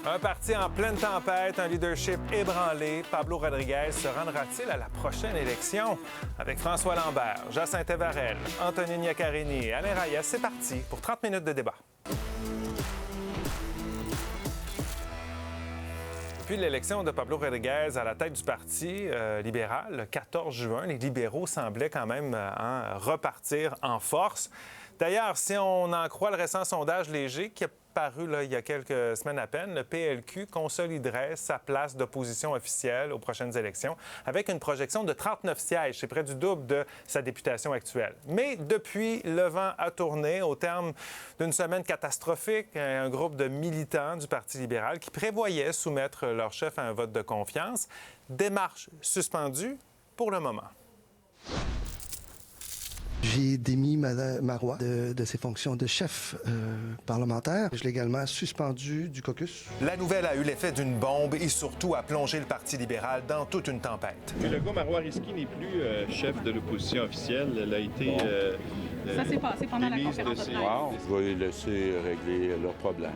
Un parti en pleine tempête, un leadership ébranlé. Pablo Rodriguez se rendra-t-il à la prochaine élection? Avec François Lambert, Jacinthe Varel, Antonine Iaccarini et Alain Reyes, c'est parti pour 30 minutes de débat. Depuis l'élection de Pablo Rodriguez à la tête du Parti libéral, le 14 juin, les libéraux semblaient quand même repartir en force. D'ailleurs, si on en croit le récent sondage léger qui a paru il y a quelques semaines à peine, le PLQ consoliderait sa place d'opposition officielle aux prochaines élections avec une projection de 39 sièges. C'est près du double de sa députation actuelle. Mais depuis, le vent a tourné au terme d'une semaine catastrophique. Un groupe de militants du Parti libéral qui prévoyait soumettre leur chef à un vote de confiance. Démarche suspendue pour le moment. J'ai démis Mme Marois de ses fonctions de chef parlementaire. Je l'ai également suspendu du caucus. La nouvelle a eu l'effet d'une bombe et surtout a plongé le Parti libéral dans toute une tempête. Le gars Marois Risky n'est plus chef de l'opposition officielle. Elle a été ça s'est passé pendant la conférence de presse. Je vais les laisser régler leurs problèmes.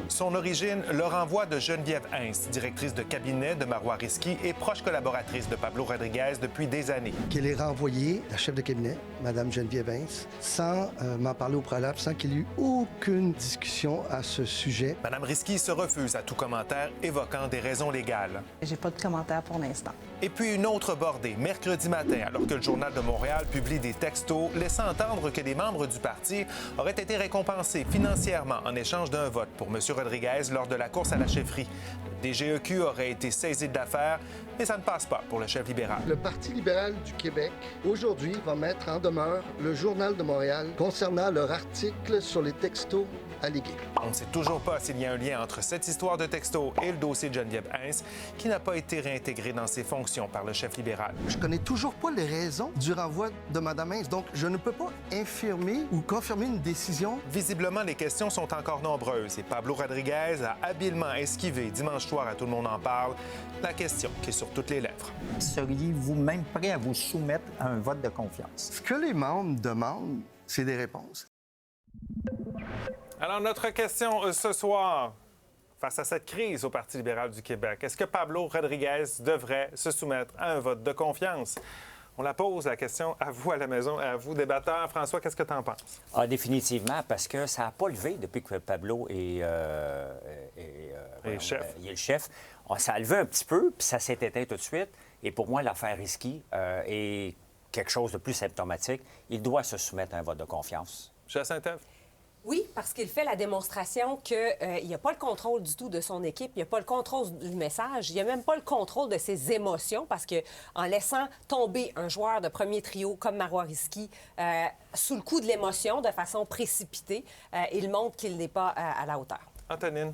Son origine, le renvoi de Geneviève Hintz, directrice de cabinet de Marois Risky et proche collaboratrice de Pablo Rodriguez depuis des années. Qu'elle ait renvoyé la chef de cabinet, Mme Geneviève Hintz, sans m'en parler au préalable, sans qu'il y ait eu aucune discussion à ce sujet. Mme Risky se refuse à tout commentaire évoquant des raisons légales. J'ai pas de commentaire pour l'instant. Et puis une autre bordée, mercredi matin, alors que le Journal de Montréal publie des textos laissant entendre que des membres du parti auraient été récompensés financièrement en échange d'un vote pour M. Rodriguez lors de la course à la chefferie. Le DGEQ aurait été saisi de l'affaire, mais ça ne passe pas pour le chef libéral. Le Parti libéral du Québec, aujourd'hui, va mettre en demeure le Journal de Montréal concernant leur article sur les textos allégués. On ne sait toujours pas s'il y a un lien entre cette histoire de texto et le dossier de Geneviève Hintz, qui n'a pas été réintégré dans ses fonctions par le chef libéral. Je connais toujours pas les raisons du renvoi de Mme Hintz, donc je ne peux pas infirmer ou confirmer une décision. Visiblement, les questions sont encore nombreuses et Pablo Rodriguez a habilement esquivé dimanche soir à Tout le monde en parle la question qui est sur toutes les lèvres. Seriez-vous même prêt à vous soumettre à un vote de confiance? Ce que les membres demandent, c'est des réponses. Alors, notre question ce soir, face à cette crise au Parti libéral du Québec, est-ce que Pablo Rodriguez devrait se soumettre à un vote de confiance? On la pose, la question, à vous à la maison, à vous, débatteurs. François, qu'est-ce que tu en penses? Ah, définitivement, parce que ça n'a pas levé depuis que Pablo est chef. Il est le chef. Ça a levé un petit peu, puis ça s'est éteint tout de suite. Et pour moi, l'affaire Risky est quelque chose de plus symptomatique. Il doit se soumettre à un vote de confiance. Jacinthe? Oui, parce qu'il fait la démonstration qu'il n'y a pas le contrôle du tout de son équipe, il n'y a pas le contrôle du message, il n'y a même pas le contrôle de ses émotions, parce qu'en laissant tomber un joueur de premier trio comme Marois Risky sous le coup de l'émotion, de façon précipitée, il montre qu'il n'est pas à la hauteur. Antonine?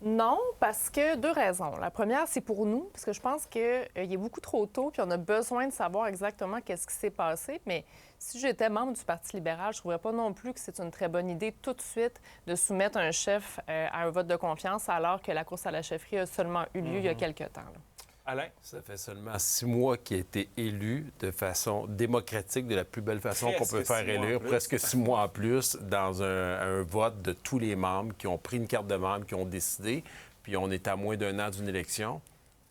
Non, parce que deux raisons. La première, c'est pour nous, parce que je pense qu'il est beaucoup trop tôt, puis on a besoin de savoir exactement qu'est-ce qui s'est passé. Mais si j'étais membre du Parti libéral, je ne trouverais pas non plus que c'est une très bonne idée tout de suite de soumettre un chef à un vote de confiance alors que la course à la chefferie a seulement eu lieu il y a quelques temps. Là. Alain? Ça fait seulement 6 mois qu'il a été élu de façon démocratique, de la plus belle façon qu'on peut faire élire, presque 6 mois en plus, dans un vote de tous les membres qui ont pris une carte de membre, qui ont décidé, puis on est à moins d'un an d'une élection.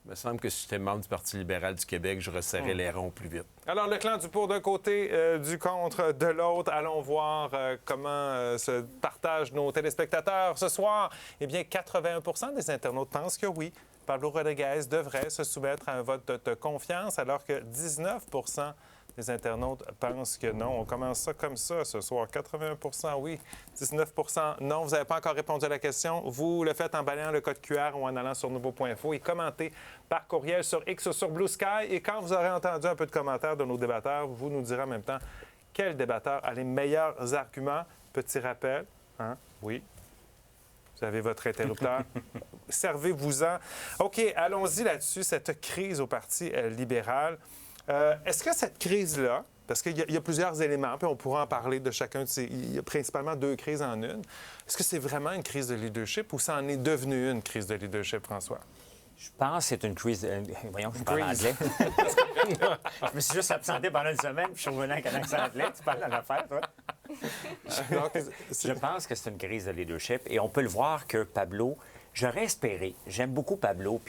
Il me semble que si j'étais membre du Parti libéral du Québec, je resserrais les ronds plus vite. Alors, le clan du pour d'un côté, du contre de l'autre. Allons voir comment se partagent nos téléspectateurs ce soir. Eh bien, 81 des internautes pensent que oui, Pablo Rodriguez devrait se soumettre à un vote de confiance, alors que 19 des internautes pensent que non. On commence ça comme ça ce soir. 81 oui, 19 non. Vous n'avez pas encore répondu à la question. Vous le faites en balayant le code QR ou en allant sur nouveau.info et commentez par courriel sur X ou sur Blue Sky. Et quand vous aurez entendu un peu de commentaires de nos débatteurs, vous nous direz en même temps quel débatteur a les meilleurs arguments. Petit rappel, oui. Vous avez votre interrupteur. Servez-vous-en. OK, allons-y là-dessus, cette crise au Parti libéral. Est-ce que cette crise-là, parce qu'il y a plusieurs éléments, puis on pourra en parler de chacun de ces... Il y a principalement 2 crises en une. Est-ce que c'est vraiment une crise de leadership ou ça en est devenu une crise de leadership, François? Je pense que c'est une crise... Voyons, je parle anglais. Je me suis juste absenté pendant une semaine, puis je suis revenu avec un accent anglais. Tu parles en affaires, toi? Je pense que c'est une crise de leadership et on peut le voir que Pablo J'aurais espéré. J'aime beaucoup Pablo,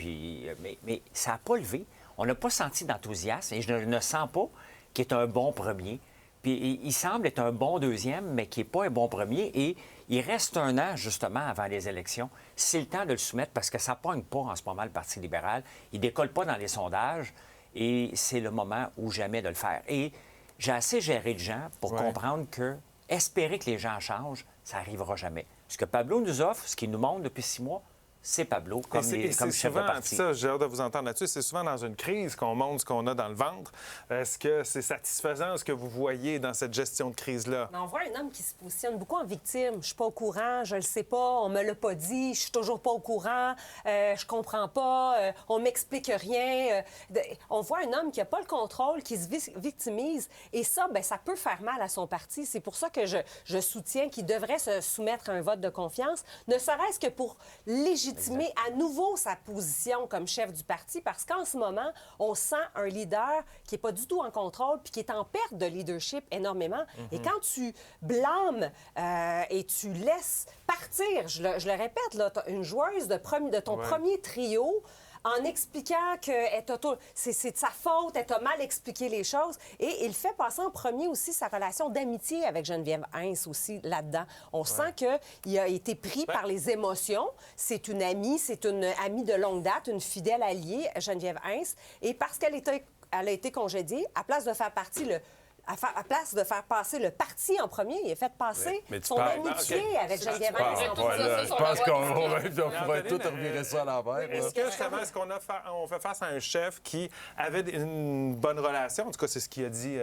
mais ça n'a pas levé. On n'a pas senti d'enthousiasme et je ne sens pas qu'il est un bon premier. Puis il semble être un bon deuxième, mais qui n'est pas un bon premier. Et il reste un an, justement, avant les élections. C'est le temps de le soumettre parce que ça ne pogne pas en ce moment, le Parti libéral. Il ne décolle pas dans les sondages et c'est le moment ou jamais de le faire. Et j'ai assez géré de gens pour comprendre que espérer que les gens changent, ça n'arrivera jamais. Ce que Pablo nous offre, ce qu'il nous montre depuis 6 mois, c'est Pablo comme chef de parti. Ça, j'ai hâte de vous entendre là-dessus. C'est souvent dans une crise qu'on montre ce qu'on a dans le ventre. Est-ce que c'est satisfaisant ce que vous voyez dans cette gestion de crise-là? On voit un homme qui se positionne beaucoup en victime. Je suis pas au courant, je le sais pas, on me l'a pas dit, je suis toujours pas au courant, je comprends pas, on m'explique rien. On voit un homme qui a pas le contrôle, qui se victimise. Et ça, bien, ça peut faire mal à son parti. C'est pour ça que je soutiens qu'il devrait se soumettre à un vote de confiance, ne serait-ce que pour légitimer à nouveau sa position comme chef du parti, parce qu'en ce moment, on sent un leader qui n'est pas du tout en contrôle puis qui est en perte de leadership énormément. Et quand tu blâmes et tu laisses partir, je le répète, là, une joueuse de ton premier trio, en expliquant que c'est de sa faute, elle t'a mal expliqué les choses. Et il fait passer en premier aussi sa relation d'amitié avec Geneviève Hintz aussi là-dedans. On sent qu'il a été pris par les émotions. C'est une amie de longue date, une fidèle alliée, Geneviève Hintz. Et parce qu'elle a été congédiée, à place de faire passer le parti en premier, il a fait passer son amitié avec Geneviève Hintz. Je pense qu'on pourrait tout revirer ça à l'envers. Est-ce qu'on fait face à un chef qui avait une bonne relation, en tout cas, c'est ce qu'il a dit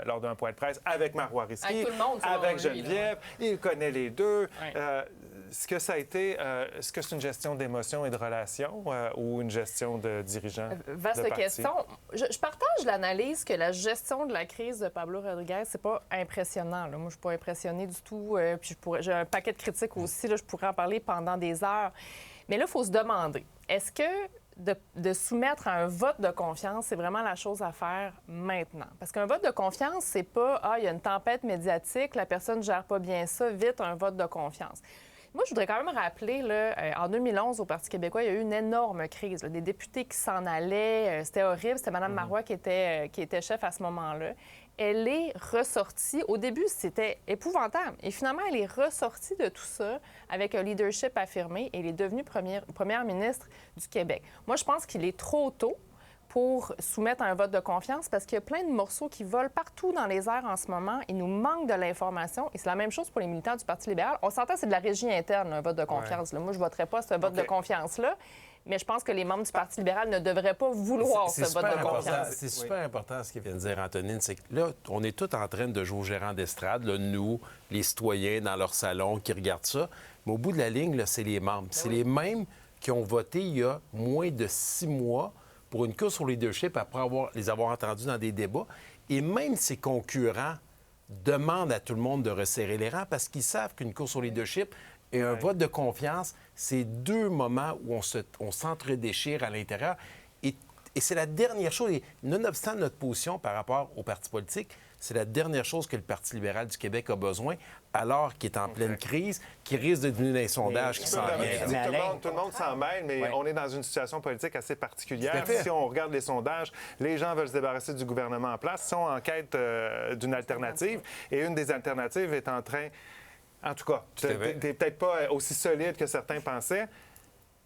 lors d'un point de presse, avec Marois Risky, avec tout le monde, avec Geneviève, il connaît les deux. Est-ce que ça a été... est-ce que c'est une gestion d'émotions et de relations ou une gestion de dirigeants? Vaste question. Je partage l'analyse que la gestion de la crise de Pablo Rodriguez, c'est pas impressionnant. Là. Moi, je suis pas impressionnée du tout. Puis j'ai un paquet de critiques aussi. Là, je pourrais en parler pendant des heures. Mais là, il faut se demander, est-ce que de soumettre à un vote de confiance, c'est vraiment la chose à faire maintenant? Parce qu'un vote de confiance, c'est pas « Ah, il y a une tempête médiatique, la personne ne gère pas bien ça, vite, un vote de confiance ». Moi, je voudrais quand même rappeler, là, en 2011, au Parti québécois, il y a eu une énorme crise. Là, des députés qui s'en allaient. C'était horrible. C'était Mme Marois qui était chef à ce moment-là. Elle est ressortie. Au début, c'était épouvantable. Et finalement, elle est ressortie de tout ça avec un leadership affirmé et elle est devenue première ministre du Québec. Moi, je pense qu'il est trop tôt pour soumettre un vote de confiance parce qu'il y a plein de morceaux qui volent partout dans les airs en ce moment. Il nous manque de l'information et c'est la même chose pour les militants du Parti libéral. On s'entend, c'est de la régie interne, un vote de confiance. Là. Moi, je ne voterais pas ce vote de confiance-là, mais je pense que les membres du Parti libéral ne devraient pas vouloir ce vote de confiance. C'est super important ce qu'il vient de dire, Antonine, c'est que là, on est tous en train de jouer au gérant d'estrade, là, nous, les citoyens dans leur salon qui regardent ça, mais au bout de la ligne, là, c'est les membres. C'est les mêmes qui ont voté il y a moins de 6 mois pour une course au leadership après les avoir entendus dans des débats. Et même ses concurrents demandent à tout le monde de resserrer les rangs parce qu'ils savent qu'une course au leadership et un vote de confiance, c'est 2 moments où on s'entre-déchire à l'intérieur. Et c'est la dernière chose, et nonobstant notre position par rapport aux partis politiques, c'est la dernière chose que le Parti libéral du Québec a besoin, alors qu'il est en pleine crise, qui risque de devenir un sondage qui s'en vient. Tout le monde s'en mêle, mais on est dans une situation politique assez particulière. Si on regarde les sondages, les gens veulent se débarrasser du gouvernement en place, sont en quête d'une alternative, et une des alternatives est en train... En tout cas, tu n'es peut-être pas aussi solide que certains pensaient.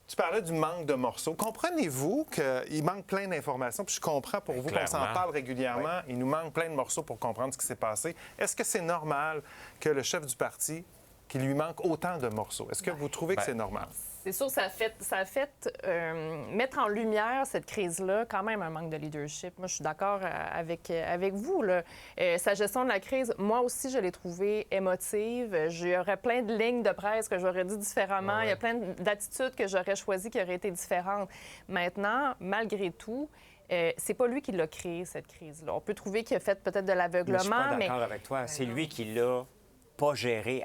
Tu parlais du manque de morceaux. Comprenez-vous qu'il manque plein d'informations? Puis je comprends pour vous qu'on s'en parle régulièrement. Il nous manque plein de morceaux pour comprendre ce qui s'est passé. Est-ce que c'est normal que le chef du parti, qu'il lui manque autant de morceaux? Est-ce que vous trouvez que c'est normal? C'est sûr, ça a fait mettre en lumière cette crise-là, quand même un manque de leadership. Moi, je suis d'accord avec vous. Là. Sa gestion de la crise, moi aussi, je l'ai trouvée émotive. J'aurais plein de lignes de presse que j'aurais dit différemment. Il y a plein d'attitudes que j'aurais choisies qui auraient été différentes. Maintenant, malgré tout, c'est pas lui qui l'a créé, cette crise-là. On peut trouver qu'il a fait peut-être de l'aveuglement, mais... Je suis pas d'accord avec toi. C'est lui qui l'a pas géré,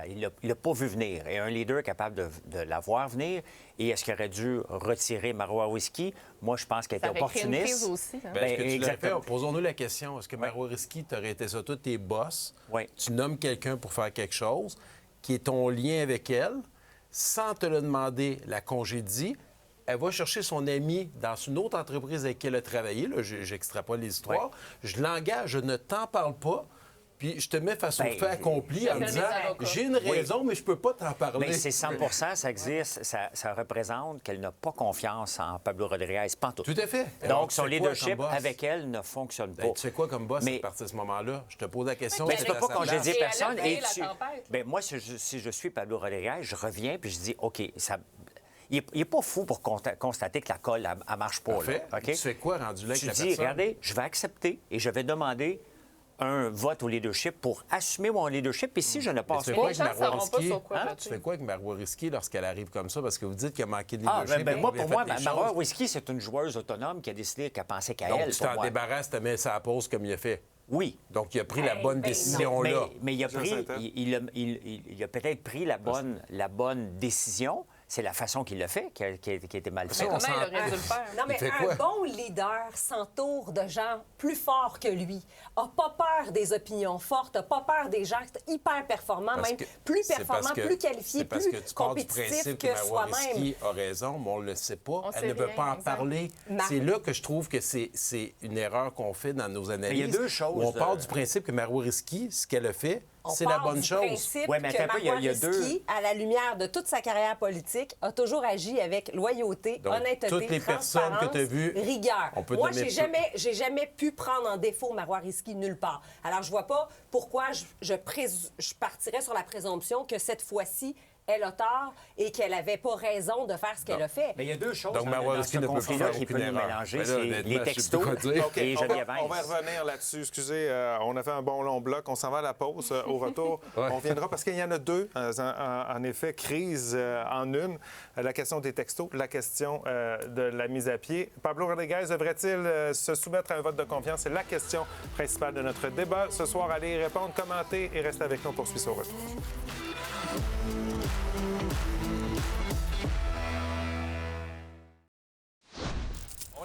il l'a pas vu venir. Et un leader capable de la voir venir, et est-ce qu'il aurait dû retirer Marois Risky? Moi, je pense qu'elle était opportuniste. Une crise aussi, hein? Est-ce que tu l'as fait? Posons-nous la question. Est-ce que Marois Risky, tu aurais été ça, tous tes boss? Tu nommes quelqu'un pour faire quelque chose, qui est ton lien avec elle. sans te le demander, la congédie. Elle va chercher son ami dans une autre entreprise avec qui elle a travaillé. Là, j'extrapole les histoires. Je l'engage, je ne t'en parle pas. Puis je te mets face au fait accompli en disant j'ai une raison, mais je peux pas t'en parler. Mais c'est 100 ça existe. Ça représente qu'elle n'a pas confiance en Pablo Rodriguez, pas en tout. Tout à fait. Donc, son leadership avec elle ne fonctionne pas. Tu fais quoi comme boss à partir de ce moment-là? Je te pose la question. Mais tu ne peux pas congédier personne. Et moi, si je suis Pablo Rodriguez, je reviens puis je dis OK, ça. Il n'est pas fou pour constater que la colle, elle marche pas. Là, okay? Tu fais quoi rendu là avec la personne? Tu dis, regardez, je vais accepter et je vais demander un vote au leadership pour assumer mon leadership. Et si je ne passe pas... Tu fais quoi avec Marois Risky lorsqu'elle arrive comme ça? Parce que vous dites qu'il a manqué de leadership. Pour moi, Marois Risky, c'est une joueuse autonome qui a décidé qu'elle pensait qu'à elle. Donc, tu t'en débarrasses, tu te mets ça à pause comme il a fait. Oui. Donc, il a pris la bonne décision là. Mais il a peut-être pris la bonne décision. C'est la façon qu'il l'a fait qui a été mal faite. Comment il aurait dû le faire? Non, mais un bon leader s'entoure de gens plus forts que lui, n'a pas peur des opinions fortes, n'a pas peur des gens hyper performants, même plus performants, plus qualifiés, plus compétitifs que soi-même. Risky a raison, mais on ne le sait pas. Elle ne veut pas en parler. C'est là que je trouve que c'est une erreur qu'on fait dans nos analyses. Il y a deux choses. On part du principe que Marois Risky, ce qu'elle a fait, c'est la bonne chose. Oui, mais que Marois Risky, à la lumière de toute sa carrière politique, a toujours agi avec loyauté, honnêteté, toutes les personnes que tu as vues, rigueur. Moi, j'ai jamais pu prendre en défaut Marois Risky nulle part. Alors, je vois pas pourquoi je partirais sur la présomption que cette fois-ci, elle a tort et qu'elle n'avait pas raison de faire ce qu'elle a fait. Mais il y a deux choses donc, dans ce conflit-là qui peuvent nous mélanger. C'est les textos et Geneviève Heinz. On va revenir là-dessus. Excusez, on a fait un bon long bloc. On s'en va à la pause. Au retour, on viendra parce qu'il y en a deux, en effet, crise en une. La question des textos, la question de la mise à pied. Pablo Rodriguez devrait-il se soumettre à un vote de confiance? C'est la question principale de notre débat. Ce soir, allez y répondre, commentez et restez avec nous. On poursuit sur retour.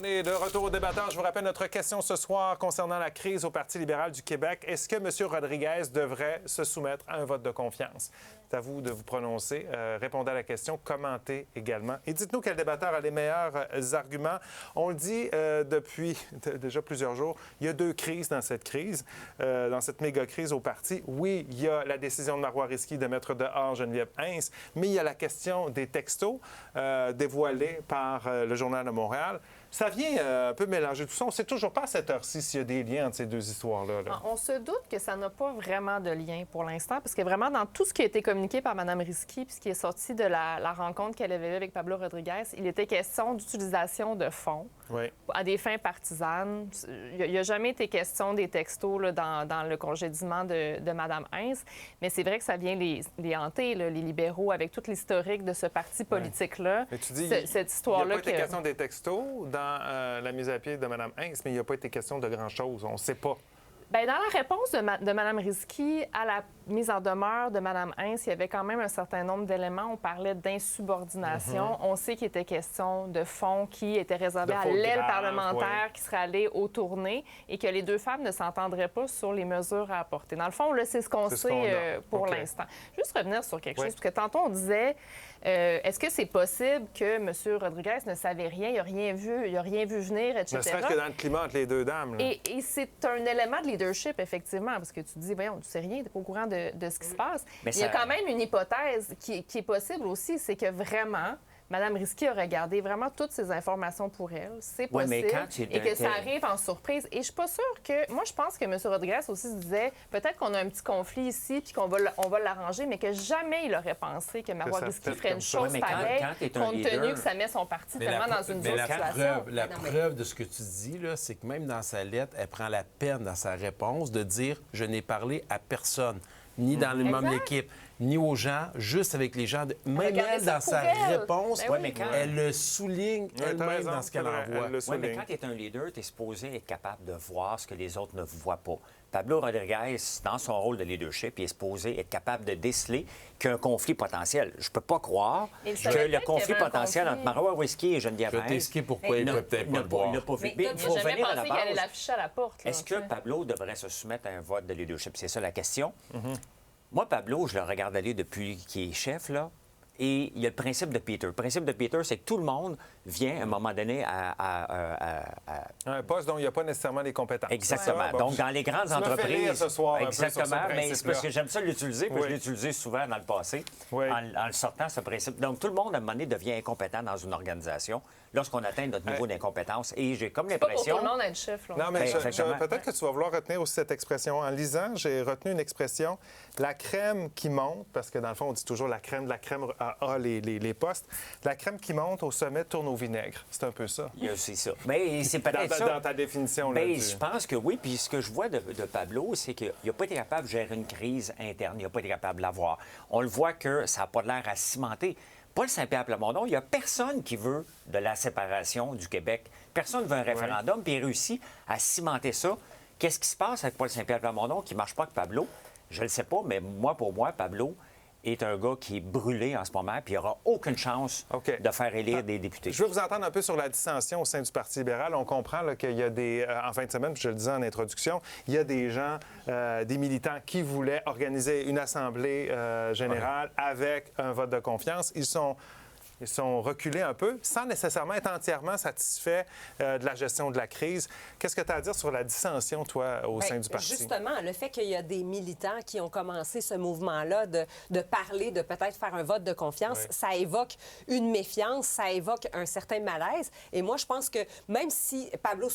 On est de retour au débatteur. Je vous rappelle notre question ce soir concernant la crise au Parti libéral du Québec. Est-ce que M. Rodriguez devrait se soumettre à un vote de confiance? C'est à vous de vous prononcer. Répondez à la question, commentez également. Et dites-nous quel débatteur a les meilleurs arguments. On le dit depuis déjà plusieurs jours, il y a deux crises dans cette crise, dans cette méga-crise au Parti. Oui, il y a la décision de Marois Risky de mettre dehors Geneviève Heinz, mais il y a la question des textos dévoilés par le Journal de Montréal. Ça vient un peu mélanger tout ça. On ne sait toujours pas à cette heure-ci s'il y a des liens entre ces deux histoires-là. On se doute que ça n'a pas vraiment de lien pour l'instant, parce que vraiment, dans tout ce qui a été communiqué par Mme Risky, puis ce qui est sorti de la rencontre qu'elle avait eue avec Pablo Rodriguez, il était question d'utilisation de fonds à des fins partisanes. Il n'y a jamais été question des textos là, dans le congédiement de Mme Heinz, mais c'est vrai que ça vient les hanter, là, les libéraux, avec tout l'historique de ce parti politique-là. Mais tu dis, cette histoire-là. Il n'y a pas été question des textos dans la mise à pied de Mme Heinz, mais il n'y a pas été question de grand-chose. On ne sait pas. Bien, dans la réponse de Mme Risky à la mise en demeure de Mme Heinz, il y avait quand même un certain nombre d'éléments. On parlait d'insubordination. On sait qu'il était question de fonds qui étaient réservés à l'aile parlementaire qui serait allée aux tournées et que les deux femmes ne s'entendraient pas sur les mesures à apporter. Dans le fond, là, c'est ce qu'on sait pour l'instant. Juste revenir sur quelque chose, parce que tantôt, on disait... est-ce que c'est possible que M. Rodriguez ne savait rien, il n'a rien vu venir, etc.? Ne serait-ce que dans le climat entre les deux dames. Là. Et c'est un élément de leadership, effectivement, parce que tu te dis, voyons, tu sais rien, tu n'es pas au courant de ce qui se passe. Mais il y a quand même une hypothèse qui est possible aussi, c'est que vraiment... Mme Risky a regardé vraiment toutes ces informations pour elle. C'est possible. Et que ça arrive en surprise. Et je suis pas sûre que... Moi, je pense que M. Rodriguez aussi se disait peut-être qu'on a un petit conflit ici puis qu'on va l'arranger, mais que jamais il aurait pensé que Marois Risky ferait une chose pareille, compte tenu que ça met son parti tellement dans une autre situation. La preuve de ce que tu dis, là, c'est que même dans sa lettre, elle prend la peine dans sa réponse de dire « Je n'ai parlé à personne ». Ni dans le membre de l'équipe, ni aux gens, juste avec les gens. Même elle, dans sa réponse, elle le souligne elle-même dans ce qu'elle envoie. Oui, mais quand tu es un leader, tu es supposé être capable de voir ce que les autres ne voient pas. Pablo Rodriguez, dans son rôle de leadership, il est supposé être capable de déceler qu'il y a un conflit potentiel. Je ne peux pas croire que le conflit potentiel entre Marois Risky et Geneviève Heinz... Je vais t'expliquer pourquoi il ne peut peut-être pas le voir. Il faut jamais pensé qu'il allait l'afficher à la porte. Est-ce que Pablo devrait se soumettre à un vote de leadership? C'est ça la question. Moi, Pablo, je le regarde aller depuis qu'il est chef, là. et il y a le principe de Peter. Le principe de Peter, c'est que tout le monde vient, à un moment donné, un poste dont il n'y a pas nécessairement les compétences. Exactement. Bon, donc, dans les grandes tu m'as fait entreprises... rire ce soir un peu exactement, sur ce mais c'est parce principe-là. que j'aime ça l'utiliser, puis Oui. je l'ai utilisé souvent dans le passé, Oui. en le sortant, ce principe. Donc, tout le monde, à un moment donné, devient incompétent dans une organisation lorsqu'on atteint notre niveau d'incompétence. Et j'ai comme Pas pour l'impression... tout le monde être chef. Là. Non, mais Exactement. peut-être que tu vas vouloir retenir aussi cette expression. En lisant, j'ai retenu une expression, la crème qui monte, parce que dans le fond, on dit toujours la crème a les postes. La crème qui monte au sommet tourne au vinaigre. C'est un peu ça. C'est ça. Mais c'est peut-être ça. Dans ta définition. Là, Je pense que oui. Puis ce que je vois de Pablo, c'est qu'il n'a pas été capable de gérer une crise interne. Il n'a pas été capable de l'avoir. On le voit que ça n'a pas l'air à cimenter. Paul Saint-Pierre Plamondon, il n'y a personne qui veut de la séparation du Québec. Personne ne veut un référendum, puis il réussit à cimenter ça. Qu'est-ce qui se passe avec Paul Saint-Pierre Plamondon qui ne marche pas avec Pablo? Je ne le sais pas, mais pour moi, Pablo est un gars qui est brûlé en ce moment, puis il n'aura aucune chance de faire élire des députés. Je veux vous entendre un peu sur la dissension au sein du Parti libéral. On comprend là, qu'il y a des... en fin de semaine, puis je le disais en introduction, il y a des gens, des militants qui voulaient organiser une assemblée générale avec un vote de confiance. Ils sont reculés un peu, sans nécessairement être entièrement satisfaits de la gestion de la crise. Qu'est-ce que tu as à dire sur la dissension, toi, au sein du parti? Justement, le fait qu'il y a des militants qui ont commencé ce mouvement-là de parler, de peut-être faire un vote de confiance, ça évoque une méfiance, ça évoque un certain malaise. Et moi, je pense que même si Pablo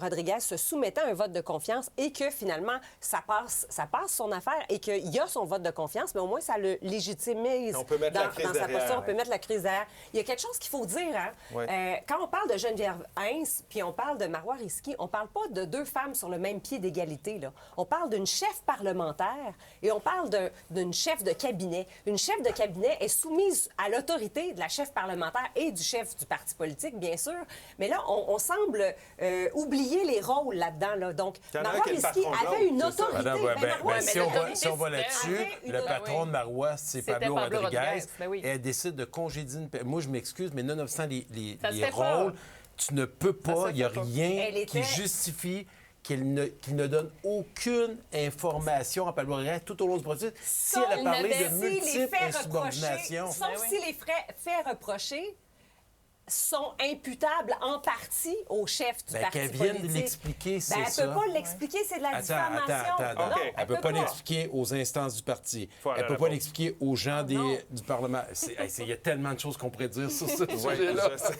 Rodriguez se soumettait à un vote de confiance et que finalement, ça passe son affaire et qu'il y a son vote de confiance, mais au moins, ça le légitimise on peut mettre la crise sa derrière, posture. On peut mettre la crise derrière. Il y a quelque chose qu'il faut dire. Hein? Oui. Quand on parle de Geneviève Hintz, puis on parle de Marois Risky, on parle pas de deux femmes sur le même pied d'égalité. Là. On parle d'une chef parlementaire et on parle d'une chef de cabinet. Une chef de cabinet est soumise à l'autorité de la chef parlementaire et du chef du parti politique, bien sûr. Mais là, on semble oublier les rôles là-dedans. Là. Donc, Marois Risky avait une autorité. Si on va là-dessus, le patron de Marois, c'est Pablo Rodriguez. Elle décide de congédier une... Moi, je m'excuse, mais nonobstant les rôles, tu ne peux pas, il n'y a rien qui justifie qu'il ne donne aucune information à Pablo Rodriguez tout au long du processus si elle a parlé de multiples insubordinations. Sauf si les faits reprochés sont imputables en partie au chef du parti politique. Qu'elle vienne de l'expliquer, c'est ça. Elle ne peut pas l'expliquer, c'est de la diffamation. Attends. Non, Elle ne peut pas l'expliquer aux instances du parti. Elle ne peut pas l'expliquer aux gens du Parlement. Il y a tellement de choses qu'on pourrait dire sur ce sujet-là. Je sais.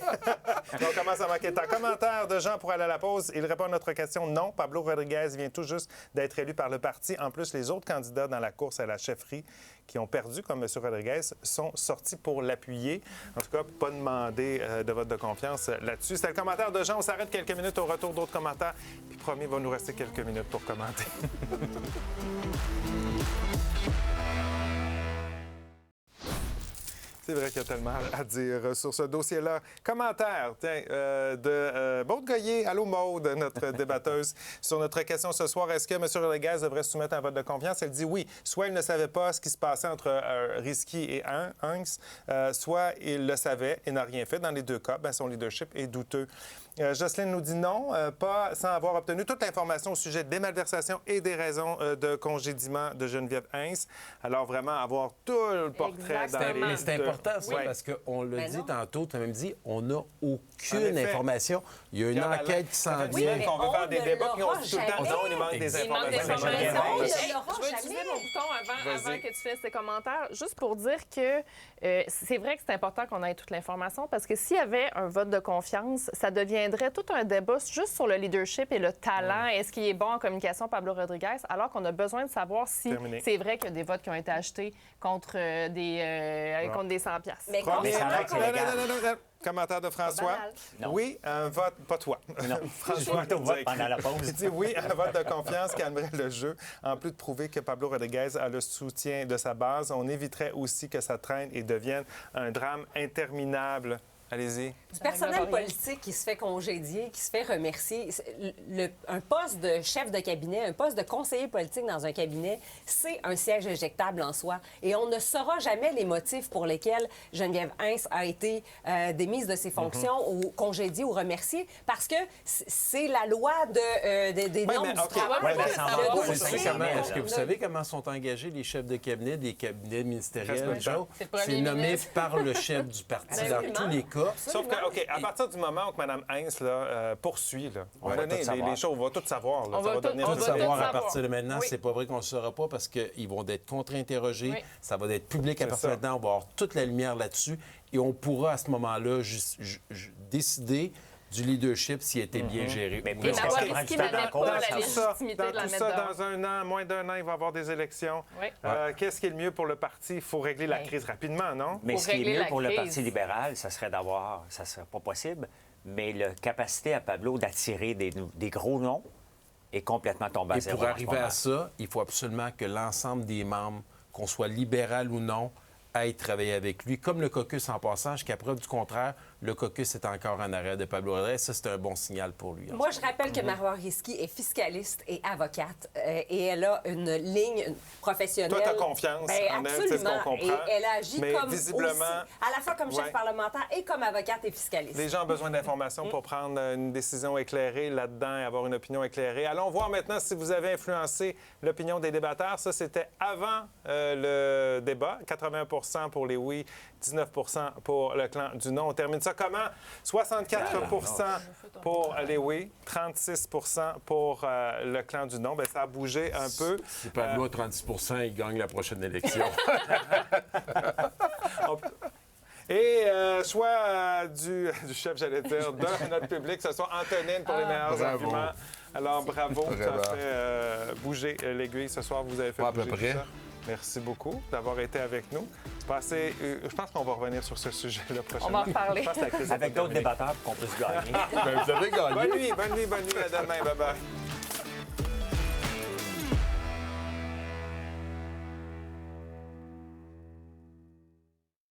On commence à manquer de temps. Commentaire de Jean pour aller à la pause. Il répond à notre question. Non, Pablo Rodriguez vient tout juste d'être élu par le parti. En plus, les autres candidats dans la course à la chefferie qui ont perdu, comme M. Rodriguez, sont sortis pour l'appuyer. En tout cas, pas demander de vote de confiance là-dessus. C'était le commentaire de Jean. On s'arrête quelques minutes au retour d'autres commentaires. Puis promis, il va nous rester quelques minutes pour commenter. C'est vrai qu'il y a tellement à dire sur ce dossier-là. Commentaire de Maude Goyer. Allô, Maude, notre débatteuse. Sur notre question ce soir, est-ce que M. Rodriguez devrait se soumettre à un vote de confiance? Elle dit oui. Soit il ne savait pas ce qui se passait entre Risky et Hintz, soit il le savait et n'a rien fait. Dans les deux cas, son leadership est douteux. Jocelyne nous dit non, pas sans avoir obtenu toute l'information au sujet des malversations et des raisons de congédiement de Geneviève Hintz. Alors, vraiment, avoir tout le portrait dans les... Mais c'est important, ça, parce qu'on l'a dit tantôt, tu as même dit, on n'a aucune information. Il y a une enquête qui s'en vient. On veut faire des débats, puis on dit tout le temps, non, il manque des informations. Je veux utiliser mon bouton avant que tu fasses tes commentaires, juste pour dire que c'est vrai que c'est important qu'on ait toute l'information, parce que s'il y avait un vote de confiance, ça deviendrait tout un débat juste sur le leadership et le talent. Est-ce qu'il est bon en communication, Pablo Rodriguez, alors qu'on a besoin de savoir si c'est vrai qu'il y a des votes qui ont été achetés contre des 100 $. Mais non. Commentaire de François. Oui, un vote, pas toi. Non. François, pendant la pause. Il dit oui, un vote de confiance calmerait le jeu. En plus de prouver que Pablo Rodriguez a le soutien de sa base, on éviterait aussi que ça traîne et devienne un drame interminable. Allez-y. Du personnel politique qui se fait congédier, qui se fait remercier. Un poste de chef de cabinet, un poste de conseiller politique dans un cabinet, c'est un siège éjectable en soi. Et on ne saura jamais les motifs pour lesquels Geneviève Hintz a été démise de ses fonctions ou congédiée ou remerciée, parce que c'est la loi des normes du travail. Est-ce que vous savez comment sont engagés les chefs de cabinet des cabinets ministériels? C'est nommé par le chef du parti dans tous les cas. Sauf que, OK, à partir du moment où Mme Hintz poursuit, on va donner les choses, on va tout savoir. On va tout savoir à partir de maintenant. C'est pas vrai qu'on ne le saura pas parce qu'ils vont être contre-interrogés. Oui. Ça va être public à partir de maintenant. On va avoir toute la lumière là-dessus. Et on pourra, à ce moment-là, décider du leadership s'il a été bien géré. Mais Et Marowitzki n'avait pas la légitimité de la Dans tout mettre ça, dehors. dans un an, moins d'un an, il va y avoir des élections. Oui. Qu'est-ce qui est le mieux pour le parti? Il faut régler la crise rapidement, non? Mais Pour ce qui est régler mieux la pour le crise. Parti libéral, ça serait ça serait pas possible, mais la capacité à Pablo d'attirer des gros noms est complètement tombée à Et zéro. pour en ce arriver moment. à ça, il faut absolument que l'ensemble des membres, qu'on soit libéral ou non, aillent travailler avec lui. Comme le caucus en passant, jusqu'à preuve du contraire, le caucus est encore en arrière de Pablo Rodriguez. Ça, c'est un bon signal pour lui. Moi, je rappelle que Marowitzki est fiscaliste et avocate et elle a une ligne professionnelle. Toi, t'as confiance en elle, c'est ce qu'on absolument. comprend. Et elle agit Mais comme visiblement, aussi, à la fois comme chef parlementaire et comme avocate et fiscaliste. Les gens ont besoin d'informations pour prendre une décision éclairée là-dedans et avoir une opinion éclairée. Allons voir maintenant si vous avez influencé l'opinion des débatteurs. Ça, c'était avant le débat. 81 pour les oui, 19 pour le clan du non. On termine ça comment? 64 pour les oui, 36 pour le clan du non. Bien, ça a bougé un peu. Si Pablo a 36 il gagne la prochaine élection. Et soit du chef, j'allais dire, de notre public, ce soit Antonine pour les meilleurs arguments. Alors, bravo, ça a fait bouger l'aiguille. Ce soir, vous avez fait bouger tout ça. Merci beaucoup d'avoir été avec nous. Je pense qu'on va revenir sur ce sujet-là prochainement. On va en reparler. Avec d'autres débatteurs pour qu'on puisse gagner. Vous avez gagné. Bonne nuit, à demain. Bye-bye.